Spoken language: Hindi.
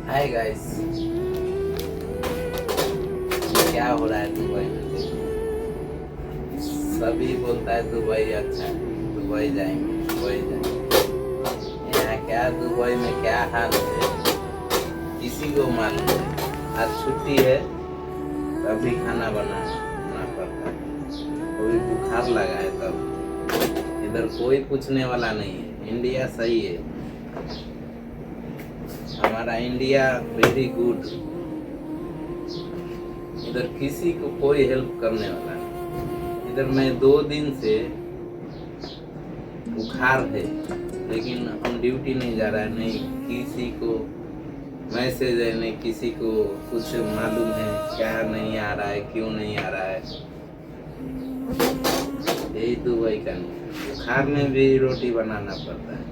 हाय गाइस, क्या हो रहा है दुबई में? सभी बोलता है दुबई अच्छा है, दुबई जाएंगे, दुबई जाएंगे। यहाँ क्या दुबई में क्या हाल है किसी को मालूम नहीं। आज छुट्टी है तभी खाना बनाना पड़ता है, कोई बुखार लगा है तब। इधर कोई पूछने वाला नहीं है। इंडिया सही है, हमारा इंडिया वेरी गुड। इधर किसी को कोई हेल्प करने वाला नहीं। इधर मैं 2 दिन से बुखार है, लेकिन हम ड्यूटी नहीं जा रहा है, नहीं किसी को मैसेज है, नहीं किसी को कुछ मालूम है क्या नहीं आ रहा है, क्यों नहीं आ रहा है। यही दुबई का नहीं, बुखार में भी रोटी बनाना पड़ता है।